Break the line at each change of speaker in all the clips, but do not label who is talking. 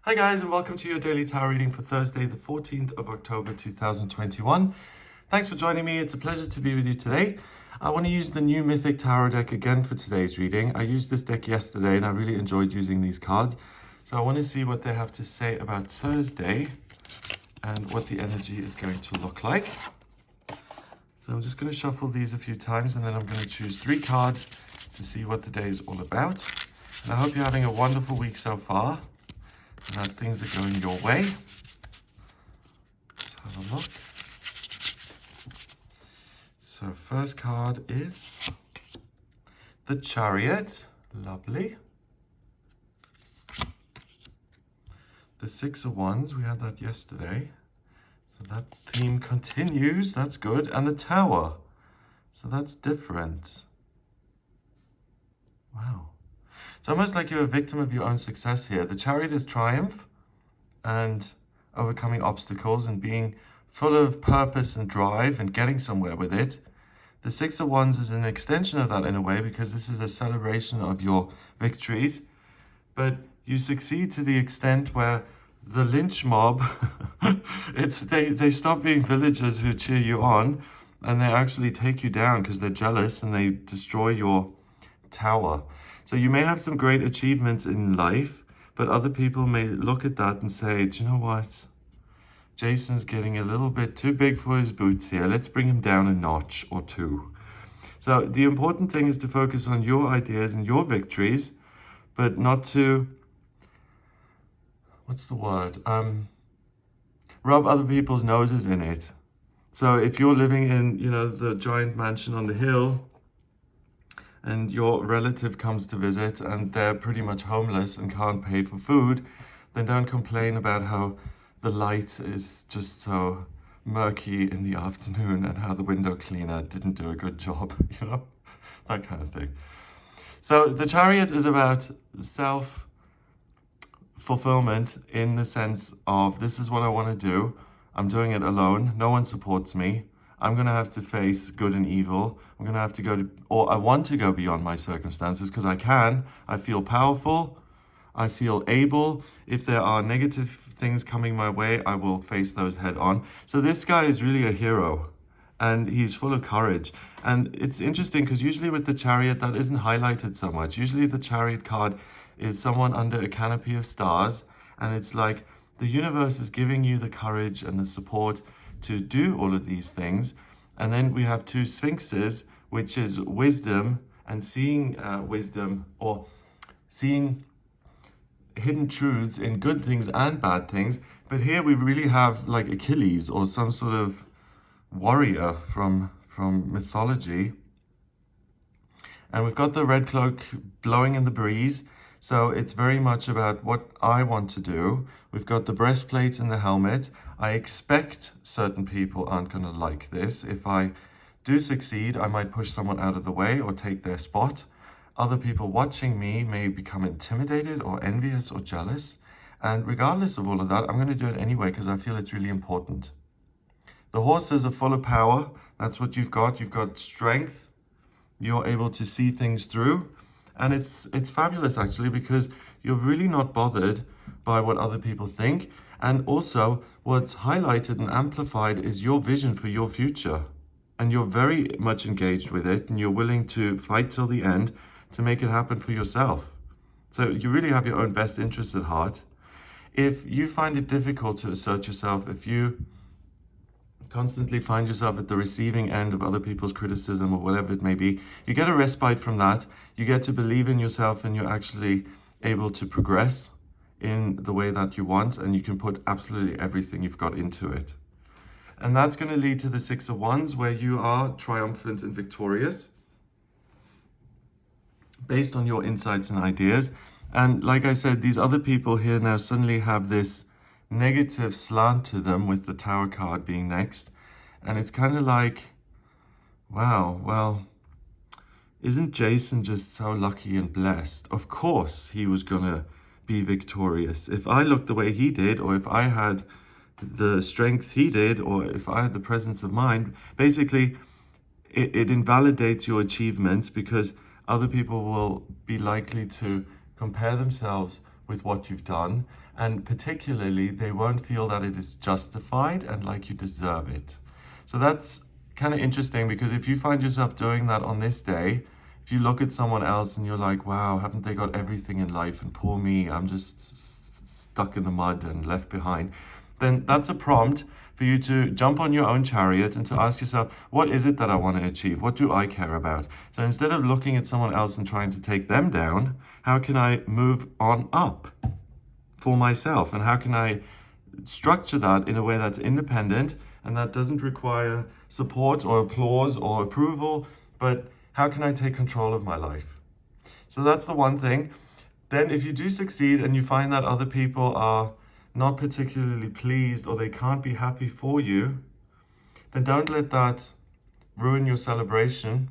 Hi guys, and welcome to your daily tarot reading for Thursday, the 14th of October 2021. Thanks for joining me. It's a pleasure to be with you today. I want to use the new Mythic Tarot deck again for today's reading. I used this deck yesterday and I really enjoyed using these cards. So I want to see what they have to say about Thursday and what the energy is going to look like. So I'm just going to shuffle these a few times and then I'm going to choose 3 cards to see what the day is all about. And I hope you're having a wonderful week so far, and that things are going your way. Let's have a look. So first card is the Chariot. Lovely. The Six of Wands, we had that yesterday. So that theme continues, that's good. And the Tower. So that's different. Wow. It's almost like you're a victim of your own success here. The Chariot is triumph and overcoming obstacles and being full of purpose and drive and getting somewhere with it. The Six of Wands is an extension of that in a way, because this is a celebration of your victories. But you succeed to the extent where the lynch mob, they stop being villagers who cheer you on, and they actually take you down because they're jealous and they destroy your tower. So you may have some great achievements in life, but other people may look at that and say, do you know what? Jason's getting a little bit too big for his boots here. Let's bring him down a notch or 2. So the important thing is to focus on your ideas and your victories, but not to, what's the word? Rub other people's noses in it. So if you're living in, the giant mansion on the hill, and your relative comes to visit and they're pretty much homeless and can't pay for food, then don't complain about how the light is just so murky in the afternoon and how the window cleaner didn't do a good job, that kind of thing. So the Chariot is about self-fulfillment in the sense of, this is what I want to do. I'm doing it alone. No one supports me. I'm going to have to face good and evil. I'm going to have to I want to go beyond my circumstances because I can. I feel powerful. I feel able. If there are negative things coming my way, I will face those head on. So this guy is really a hero and he's full of courage. And it's interesting because usually with the Chariot, that isn't highlighted so much. Usually the Chariot card is someone under a canopy of stars, and it's like the universe is giving you the courage and the support to do all of these things. And then we have 2 sphinxes, which is wisdom and seeing wisdom, or seeing hidden truths in good things and bad things. But here we really have like Achilles or some sort of warrior from mythology. And we've got the red cloak blowing in the breeze. So it's very much about what I want to do. We've got the breastplate and the helmet. I expect certain people aren't going to like this. If I do succeed, I might push someone out of the way or take their spot. Other people watching me may become intimidated or envious or jealous. And regardless of all of that, I'm going to do it anyway because I feel it's really important. The horses are full of power. That's what you've got. You've got strength. You're able to see things through. And it's fabulous, actually, because you're really not bothered by what other people think. And also, what's highlighted and amplified is your vision for your future. And you're very much engaged with it, and you're willing to fight till the end to make it happen for yourself. So you really have your own best interests at heart. If you find it difficult to assert yourself, if you constantly find yourself at the receiving end of other people's criticism or whatever it may be, you get a respite from that. You get to believe in yourself and you're actually able to progress in the way that you want, and you can put absolutely everything you've got into it. And that's going to lead to the Six of Wands, where you are triumphant and victorious based on your insights and ideas. And like I said, these other people here now suddenly have this negative slant to them, with the Tower card being next. And it's kind of like, wow, well, isn't Jason just so lucky and blessed? Of course he was gonna be victorious. If I looked the way he did, or if I had the strength he did, or if I had the presence of mind, basically it invalidates your achievements, because other people will be likely to compare themselves with what you've done. And particularly, they won't feel that it is justified and like you deserve it. So that's kind of interesting, because if you find yourself doing that on this day, if you look at someone else and you're like, wow, haven't they got everything in life? And poor me, I'm just stuck in the mud and left behind. Then that's a prompt for you to jump on your own chariot and to ask yourself, what is it that I want to achieve? What do I care about? So instead of looking at someone else and trying to take them down, how can I move on up for myself? And how can I structure that in a way that's independent and that doesn't require support or applause or approval, but how can I take control of my life? So that's the one thing. Then if you do succeed and you find that other people are not particularly pleased or they can't be happy for you, then don't let that ruin your celebration,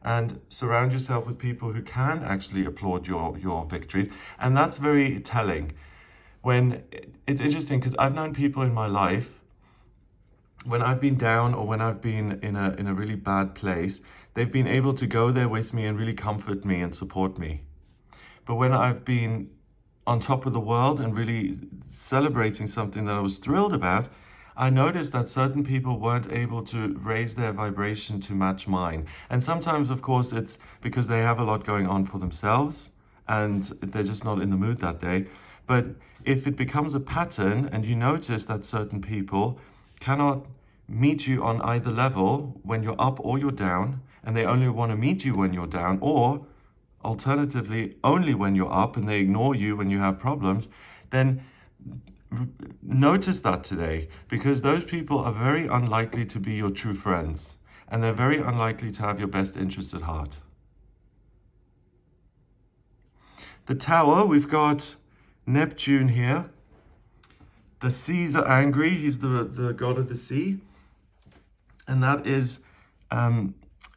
and surround yourself with people who can actually applaud your victories. And that's very telling. When it's interesting, because I've known people in my life, when I've been down or when I've been in a really bad place, they've been able to go there with me and really comfort me and support me. But when I've been on top of the world and really celebrating something that I was thrilled about, I noticed that certain people weren't able to raise their vibration to match mine. And sometimes, of course, it's because they have a lot going on for themselves and they're just not in the mood that day. But if it becomes a pattern and you notice that certain people cannot meet you on either level when you're up or you're down, and they only want to meet you when you're down, or alternatively, only when you're up and they ignore you when you have problems, then notice that today, because those people are very unlikely to be your true friends, and they're very unlikely to have your best interests at heart. The Tower, we've got Neptune here. The seas are angry. He's the god of the sea. And that is,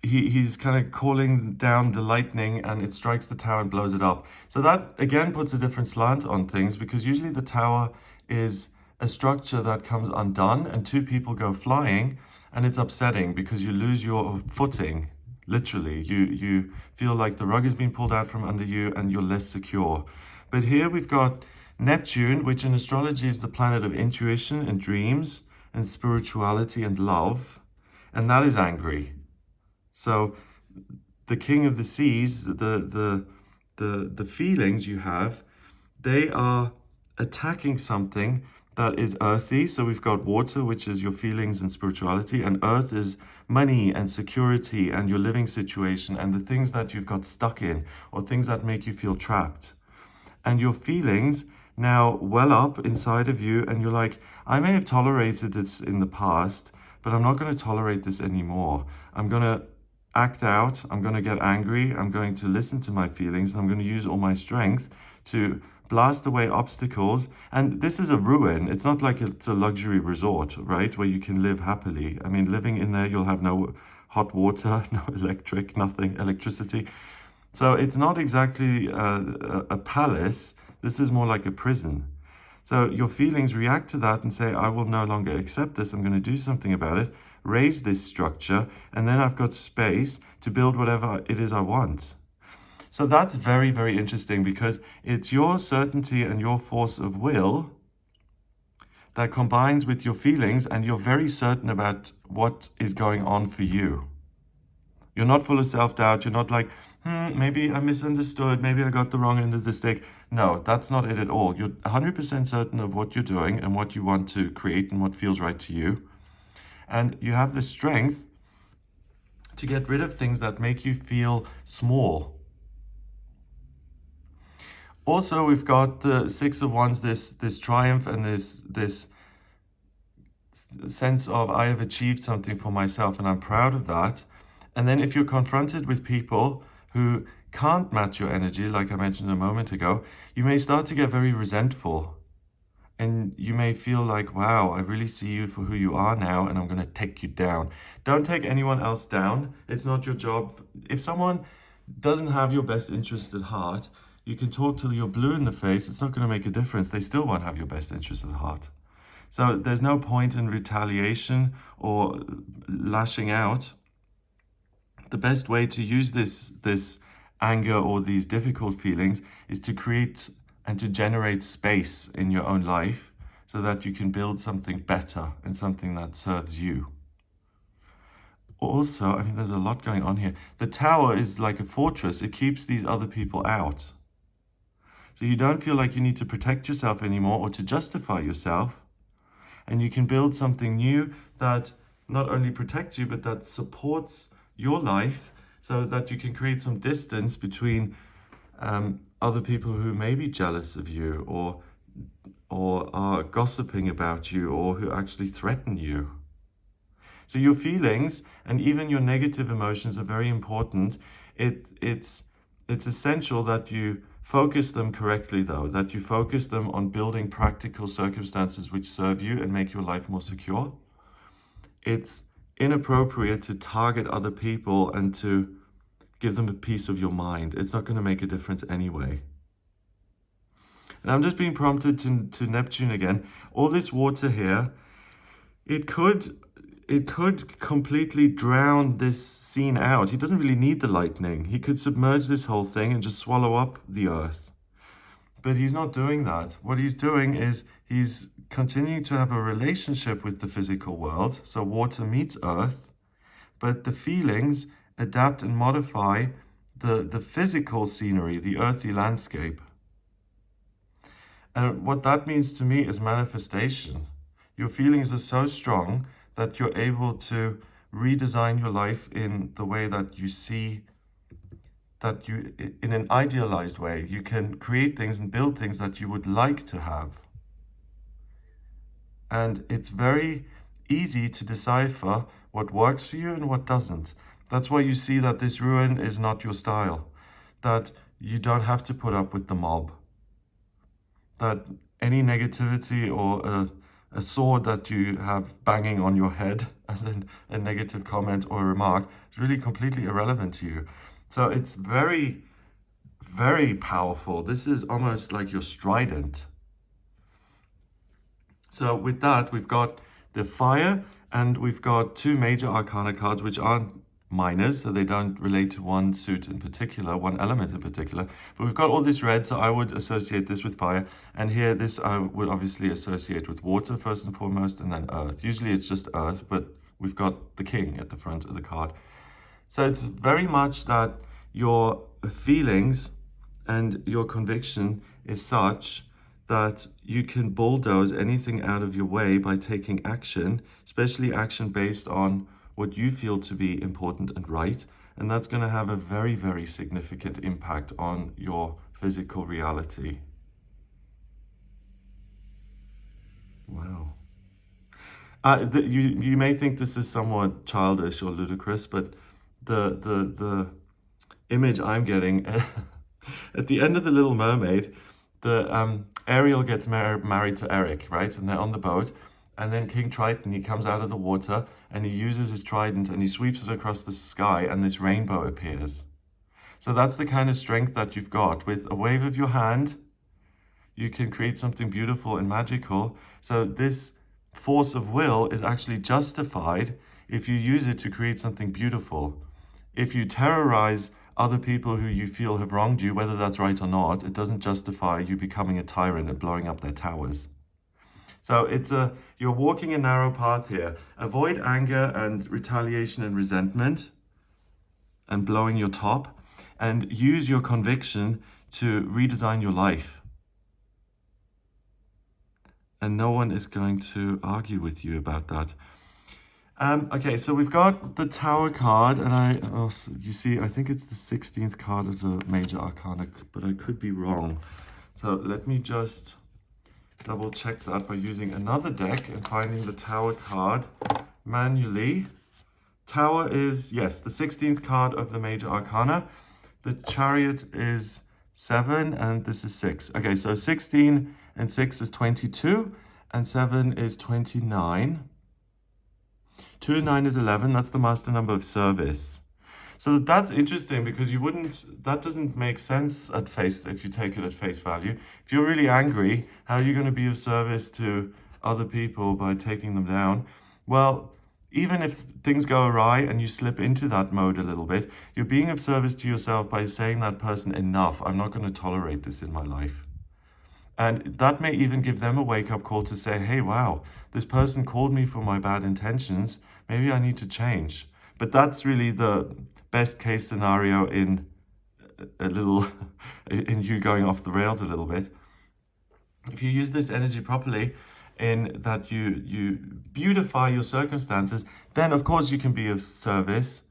he's kind of calling down the lightning, and it strikes the tower and blows it up. So that, again, puts a different slant on things, because usually the tower is a structure that comes undone and two people go flying, and it's upsetting because you lose your footing. Literally, you feel like the rug has been pulled out from under you and you're less secure. But here we've got Neptune, which in astrology is the planet of intuition and dreams and spirituality and love, and that is angry. So the king of the seas, the feelings you have, they are attacking something that is earthy. So we've got water, which is your feelings and spirituality, and earth is money and security and your living situation and the things that you've got stuck in or things that make you feel trapped. And your feelings now well up inside of you, and you're like, I may have tolerated this in the past, but I'm not going to tolerate this anymore. I'm going to act out. I'm going to get angry. I'm going to listen to my feelings, and I'm going to use all my strength to blast away obstacles. And this is a ruin. It's not like it's a luxury resort, right, where you can live happily. I mean, living in there, you'll have no hot water, no electricity. So it's not exactly a palace. This is more like a prison. So your feelings react to that and say, I will no longer accept this. I'm going to do something about it, raise this structure, and then I've got space to build whatever it is I want. So that's very, very interesting, because it's your certainty and your force of will that combines with your feelings, and you're very certain about what is going on for you. You're not full of self-doubt. You're not like, maybe I misunderstood. Maybe I got the wrong end of the stick. No, that's not it at all. You're 100% certain of what you're doing and what you want to create and what feels right to you. And you have the strength to get rid of things that make you feel small. Also, we've got the Six of Wands, this triumph and this sense of, I have achieved something for myself and I'm proud of that. And then if you're confronted with people who can't match your energy, like I mentioned a moment ago, you may start to get very resentful. And you may feel like, wow, I really see you for who you are now, and I'm going to take you down. Don't take anyone else down. It's not your job. If someone doesn't have your best interest at heart, you can talk till you're blue in the face. It's not going to make a difference. They still won't have your best interest at heart. So there's no point in retaliation or lashing out. The best way to use this anger or these difficult feelings is to create and to generate space in your own life so that you can build something better and something that serves you. Also, I mean, there's a lot going on here. The tower is like a fortress. It keeps these other people out. So you don't feel like you need to protect yourself anymore or to justify yourself. And you can build something new that not only protects you, but that supports your life so that you can create some distance between other people who may be jealous of you or are gossiping about you or who actually threaten you. So your feelings and even your negative emotions are very important. It's essential that you focus them correctly, though, that you focus them on building practical circumstances which serve you and make your life more secure. It's inappropriate to target other people and to give them a piece of your mind. It's not going to make a difference anyway. And I'm just being prompted to Neptune again. All this water here, it could completely drown this scene out. He doesn't really need the lightning. He could submerge this whole thing and just swallow up the earth. But he's not doing that. What he's doing is he's continuing to have a relationship with the physical world. So water meets earth, but the feelings adapt and modify the physical scenery, the earthy landscape. And what that means to me is manifestation. Your feelings are so strong that you're able to redesign your life in the way that you see, that you, in an idealized way, you can create things and build things that you would like to have. And it's very easy to decipher what works for you and what doesn't. That's why you see that this ruin is not your style, that you don't have to put up with the mob, that any negativity or a sword that you have banging on your head as in a negative comment or a remark is really completely irrelevant to you. So it's very, very powerful. This is almost like your strident. So with that, we've got the fire and we've got two major arcana cards, which aren't minors, so they don't relate to one suit in particular, one element in particular. But we've got all this red, so I would associate this with fire. And here, this I would obviously associate with water first and foremost, and then earth. Usually it's just earth, but we've got the king at the front of the card. So it's very much that your feelings and your conviction is such that you can bulldoze anything out of your way by taking action, especially action based on what you feel to be important and right. And that's going to have a very, very significant impact on your physical reality. Wow. You may think this is somewhat childish or ludicrous, but the image I'm getting at the end of The Little Mermaid, the Ariel gets married to Eric, right? And they're on the boat. And then King Triton, he comes out of the water and he uses his trident and he sweeps it across the sky and this rainbow appears. So that's the kind of strength that you've got. With a wave of your hand, you can create something beautiful and magical. So this force of will is actually justified if you use it to create something beautiful. If you terrorize other people who you feel have wronged you, whether that's right or not, it doesn't justify you becoming a tyrant and blowing up their towers. So you're walking a narrow path here. Avoid anger and retaliation and resentment and blowing your top, and use your conviction to redesign your life. And no one is going to argue with you about that. Okay, so we've got the Tower card, and you see, I think it's the 16th card of the Major Arcana, but I could be wrong. So let me just double check that by using another deck and finding the Tower card manually. Tower is, yes, the 16th card of the Major Arcana. The Chariot is 7 and this is 6. Okay, so 16 and 6 is 22 and 7 is 29. 2 and 9 is 11. That's the master number of service. So that's interesting because that doesn't make sense if you take it at face value. If you're really angry, how are you going to be of service to other people by taking them down? Well, even if things go awry and you slip into that mode a little bit, you're being of service to yourself by saying that person, enough, I'm not going to tolerate this in my life. And that may even give them a wake-up call to say, hey, wow, this person called me for my bad intentions. Maybe I need to change. But that's really the best case scenario in a little, in you going off the rails a little bit. If you use this energy properly, in that you beautify your circumstances, then of course you can be of service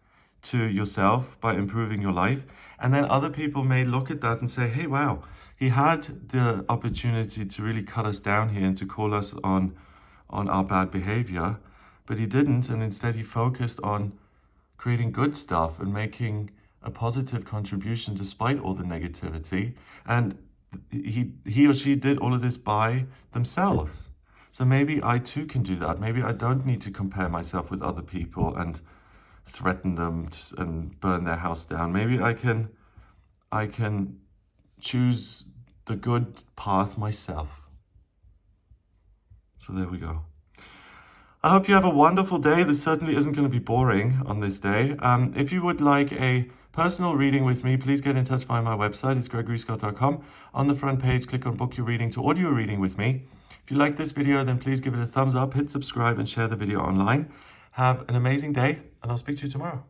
to yourself by improving your life. And then other people may look at that and say, hey, wow, he had the opportunity to really cut us down here and to call us on our bad behavior, but he didn't. And instead he focused on creating good stuff and making a positive contribution despite all the negativity. And he or she did all of this by themselves. So maybe I too can do that. Maybe I don't need to compare myself with other people and threaten them and burn their house down. Maybe I can choose the good path myself. So there we go. I hope you have a wonderful day. This certainly isn't going to be boring on this day. If you would like a personal reading with me, please get in touch via my website. It's gregoryscott.com. On the front page, click on book your reading to audio reading with me. If you like this video, then please give it a thumbs up, hit subscribe, and share the video online. Have an amazing day, and I'll speak to you tomorrow.